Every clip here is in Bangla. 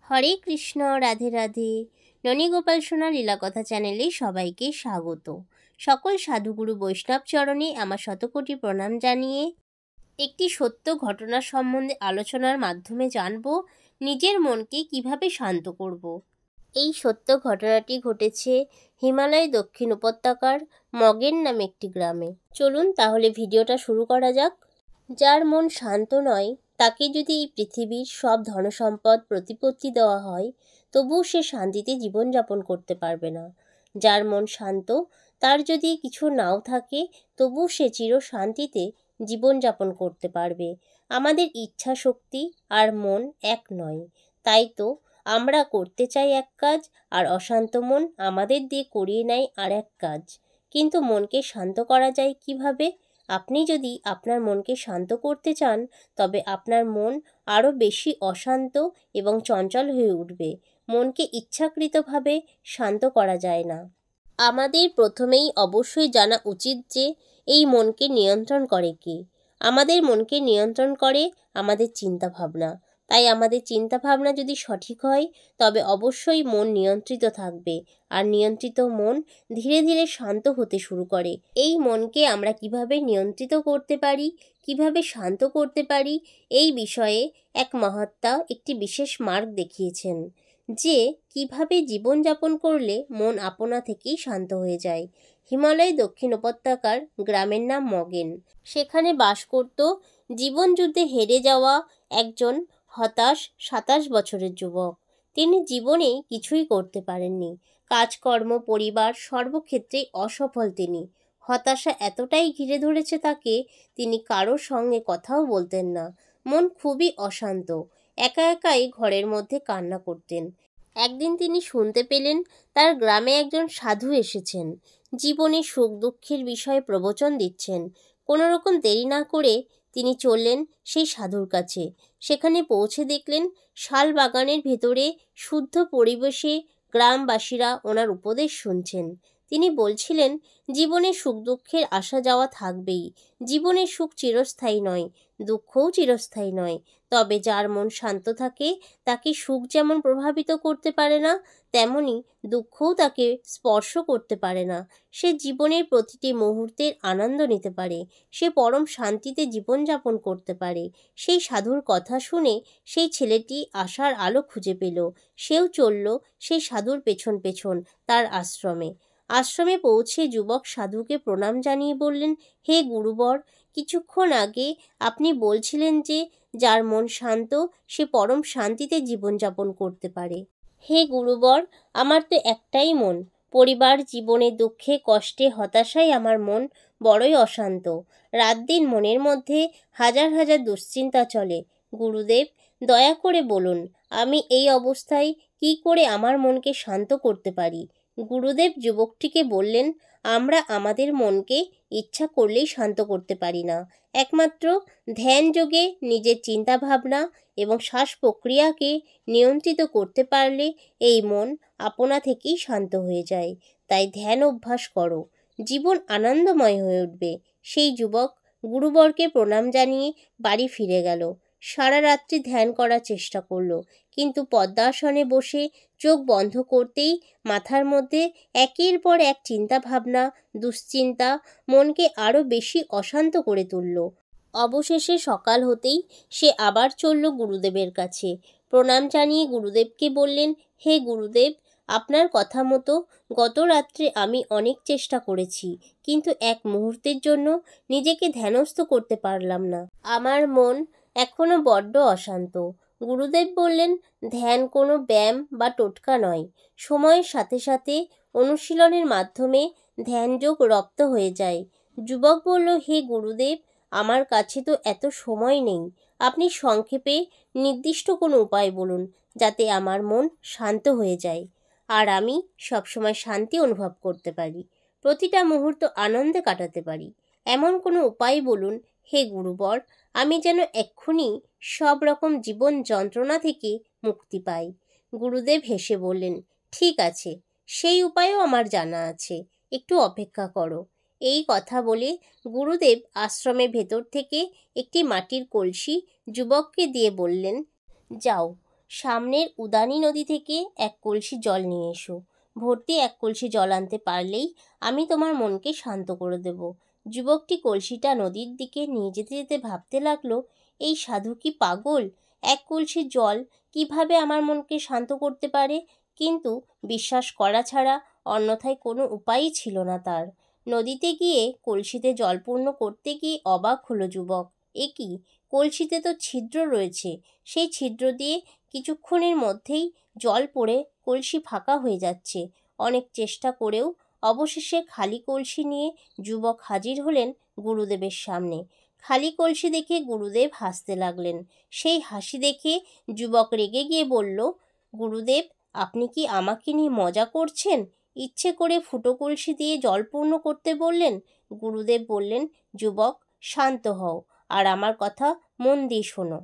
হরে কৃষ্ণ, রাধে রাধে। ননীগোপাল সোনা লীলাকথা চ্যানেলে সবাইকে স্বাগত। সকল সাধুগুরু বৈষ্ণব চরণে আমার শতকোটি প্রণাম জানিয়ে একটি সত্য ঘটনা সম্বন্ধে আলোচনার মাধ্যমে জানব নিজের মনকে কিভাবে শান্ত করব। এই সত্য ঘটনাটি ঘটেছে হিমালয় দক্ষিণ উপত্যকার মগেন নামে একটি গ্রামে। চলুন তাহলে ভিডিওটা শুরু করা যাক। যার মন শান্ত নয় তাকে যদি এই পৃথিবীর সব ধনসম্পদ প্রতিপত্তি দেওয়া হয় তবুও সে শান্তিতে জীবনযাপন করতে পারবে না। যার মন শান্ত তার যদি কিছু নাও থাকে তবুও সে চির শান্তিতে জীবনযাপন করতে পারবে। আমাদের ইচ্ছা শক্তি আর মন এক নয়, তাই তো আমরা করতে চাই এক কাজ আর অশান্ত মন আমাদের দিয়ে করিয়ে নেয় আর এক কাজ। কিন্তু মনকে শান্ত করা যায় কিভাবে? আপনি যদি আপনার মনকে শান্ত করতে চান তবে আপনার মন আরও বেশি অশান্ত এবং চঞ্চল হয়ে উঠবে। মনকে ইচ্ছাকৃতভাবে শান্ত করা যায় না। আমাদের প্রথমেই অবশ্যই জানা উচিত যে এই মনকে নিয়ন্ত্রণ করে কে। আমাদের মনকে নিয়ন্ত্রণ করে আমাদের চিন্তাভাবনা। তাই আমাদের চিন্তাভাবনা যদি সঠিক হয় তবে অবশ্যই মন নিয়ন্ত্রিত থাকবে, আর নিয়ন্ত্রিত মন ধীরে ধীরে শান্ত হতে শুরু করে। এই মনকে আমরা কিভাবে নিয়ন্ত্রিত করতে পারি, কিভাবে শান্ত করতে পারি, এই বিষয়ে এক মহাত্মা একটি বিশেষ মার্গ দেখিয়েছেন যে কিভাবে জীবনযাপন করলে মন আপনা থেকেই শান্ত হয়ে যায়। হিমালয় দক্ষিণ উপত্যকার গ্রামের নাম মগেন। সেখানে বাস করত জীবনযুদ্ধে হেরে যাওয়া একজন হতাশ 27 বছরের যুবক। তিনি জীবনে কিছুই করতে পারেননি। কাজকর্ম, পরিবার সর্বক্ষেত্রেই অসফল তিনি। হতাশা এতটাই ঘিরে ধরেছে তাকে, তিনি কারোর সঙ্গে কথাও বলতেন না। মন খুবই অশান্ত। একা একাই ঘরের মধ্যে কান্না করতেন। একদিন তিনি শুনতে পেলেন তার গ্রামে একজন সাধু এসেছেন, জীবনে সুখ দুঃখের বিষয়ে প্রবচন দিচ্ছেন। কোনো রকম দেরি না করে তিনি চললেন সেই সাধুর কাছে। সেখানে পৌঁছে দেখলেন শাল বাগানের ভেতরে শুদ্ধ পরিবেশে গ্রামবাসীরা ওনার উপদেশ শুনছেন। তিনি বলছিলেন, জীবনে সুখ দুঃখের আসা যাওয়া থাকবেই। জীবনের সুখ চিরস্থায়ী নয়, দুঃখও চিরস্থায়ী নয়। তবে যার মন শান্ত থাকে তাকে সুখ যেমন প্রভাবিত করতে পারে না, তেমনি দুঃখও তাকে স্পর্শ করতে পারে না। সে জীবনের প্রতিটি মুহূর্তের আনন্দ নিতে পারে, সে পরম শান্তিতে জীবনযাপন করতে পারে। সেই সাধুর কথা শুনে সেই ছেলেটি আশার আলো খুঁজে পেল। সেও চলল সেই সাধুর পেছন পেছন তার আশ্রমে। আশ্রমে পৌঁছে যুবক সাধুকে প্রণাম জানিয়ে বললেন, হে গুরুবর, কিছুক্ষণ আগে আপনি বলছিলেন যে যার মন শান্ত সে পরম শান্তিতে জীবনযাপন করতে পারে। হে গুরুবর, আমার তো একটাই মন। পরিবার জীবনে দুঃখে কষ্টে হতাশায় আমার মন বড়ই অশান্ত। রাত দিন মনের মধ্যে হাজার হাজার দুশ্চিন্তা চলে। গুরুদেব, দয়া করে বলুন আমি এই অবস্থায় কি করে আমার মনকে শান্ত করতে পারি। গুরুদেব যুবকটিকে বললেন, আমরা আমাদের মনকে ইচ্ছা করলেই শান্ত করতে পারি না। একমাত্র ধ্যান যোগে নিজের চিন্তাভাবনা এবং শ্বাস প্রক্রিয়াকে নিয়ন্ত্রিত করতে পারলে এই মন আপনা থেকেই শান্ত হয়ে যায়। তাই ধ্যান অভ্যাস করো, জীবন আনন্দময় হয়ে উঠবে। সেই যুবক গুরুবরকে প্রণাম জানিয়ে বাড়ি ফিরে গেল। সারা রাত্রি ধ্যান করার চেষ্টা করল, কিন্তু পদ্মাসনে বসে চোখ বন্ধ করতেই মাথার মধ্যে একের পর এক চিন্তা ভাবনা, দুশ্চিন্তা মনকে আরও বেশি অশান্ত করে তুলল। অবশেষে সকাল হতেই সে আবার চলল গুরুদেবের কাছে। প্রণাম জানিয়ে গুরুদেবকে বললেন, হে গুরুদেব, আপনার কথা মতো গত রাত্রে আমি অনেক চেষ্টা করেছি, কিন্তু এক মুহূর্তের জন্য নিজেকে ধ্যানস্থ করতে পারলাম না। আমার মন এখনও বড্ড অশান্ত। গুরুদেব বললেন, ধ্যান কোনো ব্যায়াম বা টোটকা নয়। সময়ের সাথে সাথে অনুশীলনের মাধ্যমে ধ্যানযোগ রপ্ত হয়ে যায়। যুবক বলল, হে গুরুদেব, আমার কাছে তো এত সময় নেই। আপনি সংক্ষেপে নির্দিষ্ট কোনো উপায় বলুন যাতে আমার মন শান্ত হয়ে যায় আর আমি সবসময় শান্তি অনুভব করতে পারি, প্রতিটা মুহূর্ত আনন্দে কাটাতে পারি। এমন কোনো উপায় বলুন হে গুরুবর, আমি যেন এক্ষুনি সব রকম জীবন যন্ত্রণা থেকে মুক্তি পাই। গুরুদেব হেসে বললেন, ঠিক আছে, সেই উপায়ও আমার জানা আছে, একটু অপেক্ষা করো। এই কথা বলে গুরুদেব আশ্রমের ভেতর থেকে একটি মাটির কলসি যুবককে দিয়ে বললেন, যাও সামনের উদানি নদী থেকে এক কলসি জল নিয়ে এসো। ভর্তি এক কলসি জল আনতে পারলেই আমি তোমার মনকে শান্ত করে দেব। যুবকটি কলসিটা নদীর দিকে নিয়ে যেতে যেতে ভাবতে লাগলো, এই সাধু কি পাগল? এক কলসি জল কিভাবে আমার মনকে শান্ত করতে পারে? কিন্তু বিশ্বাস করা ছাড়া অন্যথায় কোনো উপায়ই ছিল না তার। নদীতে গিয়ে কলসিতে জল পূর্ণ করতে গিয়ে অবাক হলো যুবক। এ কি, কলসিতে তো ছিদ্র রয়েছে। সেই ছিদ্র দিয়ে কিছুক্ষণের মধ্যেই জল পড়ে কলসি ফাঁকা হয়ে যাচ্ছে। অনেক চেষ্টা করেও অবশেষে খালি কলসি নিয়ে যুবক হাজির হলেন গুরুদেবের সামনে। খালি কলসি দেখে গুরুদেব হাসতে লাগলেন। সেই হাসি দেখে যুবক রেগে গিয়ে বলল, গুরুদেব, আপনি কি আমাকে নিয়ে মজা করছেন? ইচ্ছে করে ফুটো কলসি দিয়ে জল পূর্ণ করতে বললেন। গুরুদেব বললেন, যুবক, শান্ত হও আর আমার কথা মন দিয়ে শোনো।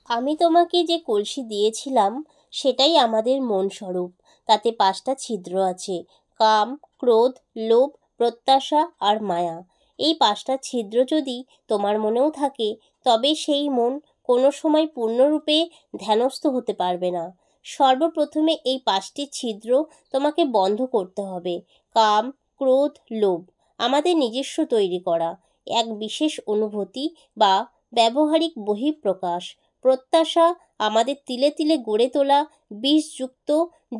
আমি তোমাকে যে কলসি দিয়েছিলাম সেটাই আমাদের মন স্বরূপ। তাতে 5টা ছিদ্র আছে: কাম, ক্রোধ, লোভ, প্রত্যাশা আর মায়া। এই 5টা ছিদ্র যদি তোমার মনেও থাকে তবে সেই মন কোনো সময় পূর্ণরূপে ধ্যানস্থ হতে পারবে না। সর্বপ্রথমে এই 5টি ছিদ্র তোমাকে বন্ধ করতে হবে। কাম, ক্রোধ, লোভ আমাদের নিজস্ব তৈরি করা এক বিশেষ অনুভূতি বা ব্যবহারিক বহিঃপ্রকাশ। প্রত্যাশা আমাদের তিলে তিলে গড়ে তোলা বিষযুক্ত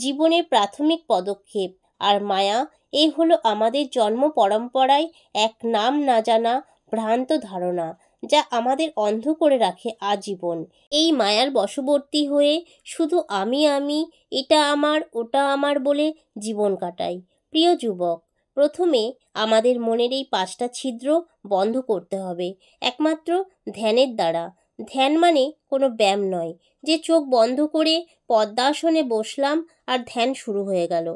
জীবনের প্রাথমিক পদক্ষেপ। আর মায়া, এই হলো আমাদের জন্ম পরম্পরায় এক নাম না জানা ভ্রান্ত ধারণা, যা আমাদের অন্ধ করে রাখে আজীবন। এই মায়ার বশবর্তী হয়ে শুধু আমি, এটা আমার, ওটা আমার বলে জীবন কাটাই। প্রিয় যুবক, প্রথমে আমাদের মনের এই 5টা ছিদ্র বন্ধ করতে হবে একমাত্র ধ্যানের দ্বারা। ধ্যান মানে কোনো ব্যায়াম নয় যে চোখ বন্ধ করে পদ্মাসনে বসলাম আর ধ্যান শুরু হয়ে গেল।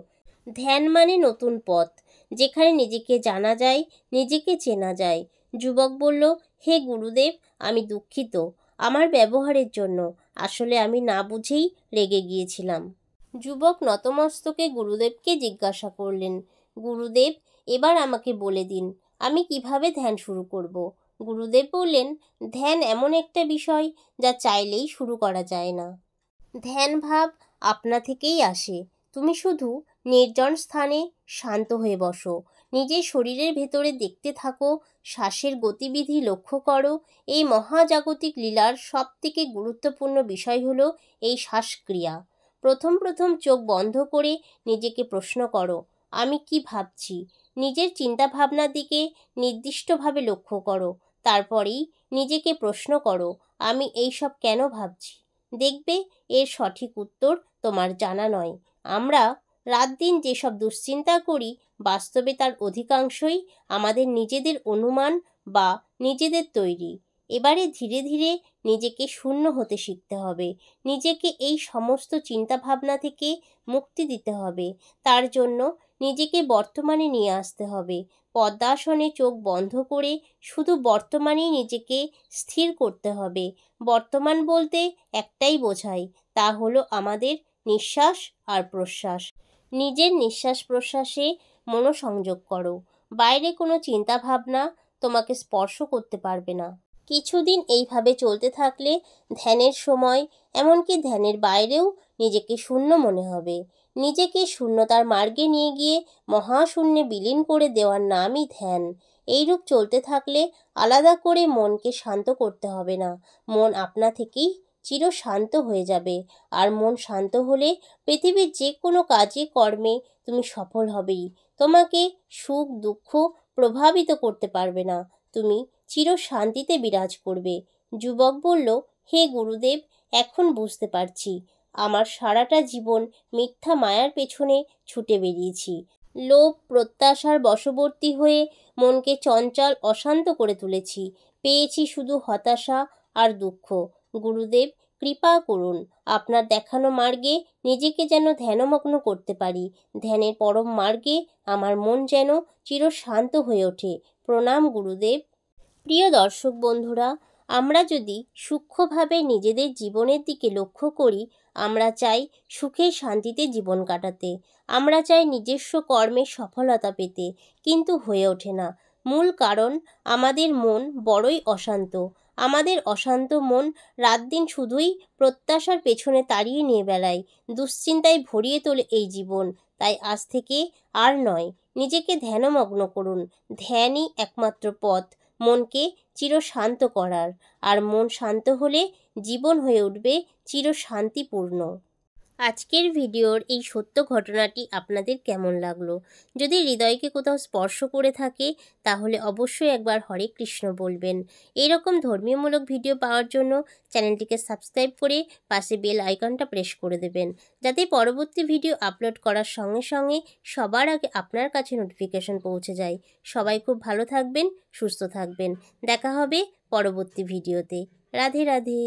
ধ্যান মানে নতুন পথ, যেখানে নিজেকে জানা যায়, নিজেকে চেনা যায়। যুবক বলল, হে গুরুদেব, আমি দুঃখিত আমার ব্যবহারের জন্য। আসলে আমি না বুঝেই রেগে গিয়েছিলাম। যুবক নতমস্তকে গুরুদেবকে জিজ্ঞাসা করলেন, গুরুদেব, এবার আমাকে বলে দিন আমি কিভাবে ধ্যান শুরু করব। গুরুদেব বললেন, ধ্যান এমন একটা বিষয় যা চাইলেই শুরু করা যায় না। ধ্যান ভাব আপনা থেকেই আসে। তুমি শুধু নির্জন স্থানে শান্ত হয়ে বসো, নিজের শরীরের ভেতরে দেখতে থাকো, শ্বাসের গতিবিধি লক্ষ্য করো। এই মহাজাগতিক লীলার সবথেকে গুরুত্বপূর্ণ বিষয় হলো এই শ্বাসক্রিয়া। প্রথম প্রথম চোখ বন্ধ করে নিজেকে প্রশ্ন করো, আমি কি ভাবছি? নিজের চিন্তাভাবনার দিকে নির্দিষ্টভাবে লক্ষ্য করো। তারপরেই নিজেকে প্রশ্ন করো, আমি এইসব কেন ভাবছি? দেখবে এর সঠিক উত্তর তোমার জানা নয়। আমরা রাত দিন যেসব দুশ্চিন্তা করি, বাস্তবে তার অধিকাংশই আমাদের নিজেদের অনুমান বা নিজেদের তৈরি। এবারে ধীরে ধীরে নিজেকে শূন্য হতে শিখতে হবে। নিজেকে এই সমস্ত চিন্তাভাবনা থেকে মুক্তি দিতে হবে। তার জন্য নিজেকে বর্তমানে নিয়ে আসতে হবে। পদ্মাসনে চোখ বন্ধ করে শুধু বর্তমানেই নিজেকে স্থির করতে হবে। বর্তমান বলতে একটাই বোঝায়, তা হলো আমাদের নিঃশ্বাস আর প্রশ্বাস। নিজের নিঃশ্বাস প্রশ্বাসে মনোসংযোগ করো। বাইরে কোনো চিন্তাভাবনা তোমাকে স্পর্শ করতে পারবে না। কিছুদিন এইভাবে চলতে থাকলে ধ্যানের সময়, এমনকি ধ্যানের বাইরেও নিজেকে শূন্য মনে হবে। নিজেকে শূন্যতার মার্গে নিয়ে গিয়ে মহাশূন্যে বিলীন করে দেওয়ার নামই ধ্যান। এইরূপ চলতে থাকলে আলাদা করে মনকে শান্ত করতে হবে না। মন আপনা থেকেই চিরশান্ত হয়ে যাবে। আর মন শান্ত হলে পৃথিবীর যে কোনো কাজে কর্মে তুমি সফল হবেই। তোমাকে সুখ দুঃখ প্রভাবিত করতে পারবে না। তুমি চিরশান্তিতে বিরাজ করবে। যুবক বলল, হে গুরুদেব, এখন বুঝতে পারছি আমার সারাটা জীবন মিথ্যা মায়ার পেছনে ছুটে বেরিয়েছি। লোভ প্রত্যাশার বশবর্তী হয়ে মনকে চঞ্চল অশান্ত করে তুলেছি। পেয়েছি শুধু হতাশা আর দুঃখ। গুরুদেব, কৃপা করুন আপনার দেখানো মার্গে নিজেকে যেন ধ্যানমগ্ন করতে পারি। ধ্যানের পরম মার্গে আমার মন যেন চিরশান্ত হয়ে ওঠে। প্রণাম গুরুদেব। প্রিয় দর্শক বন্ধুরা, আমরা যদি সূক্ষ্মভাবে নিজেদের জীবনের দিকে লক্ষ্য করি, আমরা চাই সুখে শান্তিতে জীবন কাটাতে। আমরা চাই নিজস্ব কর্মে সফলতা পেতে, কিন্তু হয়ে ওঠে না। মূল কারণ আমাদের মন বড়ই অশান্ত। আমাদের অশান্ত মন রাত দিন শুধুই প্রত্যাশার পেছনে তাড়িয়ে নিয়ে বেড়ায়, দুশ্চিন্তায় ভরিয়ে তোলে এই জীবন। তাই আজ থেকে আর নয়, নিজেকে ধ্যানমগ্ন করুন। ধ্যানই একমাত্র পথ মনকে চিরশান্ত করার। আর মন শান্ত হলে জীবন হয়ে উঠবে চিরশান্তিপূর্ণ। আজকের ভিডিওর এই সত্য ঘটনাটি আপনাদের কেমন লাগলো? যদি হৃদয়কে কোথাও স্পর্শ করে থাকে তাহলে অবশ্যই একবার হরে কৃষ্ণ বলবেন। এরকম ধর্মীয়মূলক ভিডিও পাওয়ার জন্য চ্যানেলটিকে সাবস্ক্রাইব করে পাশে বেল আইকনটা প্রেস করে দেবেন, যাতে পরবর্তী ভিডিও আপলোড করার সঙ্গে সঙ্গে সবার আগে আপনার কাছে নোটিফিকেশন পৌঁছে যায়। সবাই খুব ভালো থাকবেন, সুস্থ থাকবেন। দেখা হবে পরবর্তী ভিডিওতে। রাধে রাধে।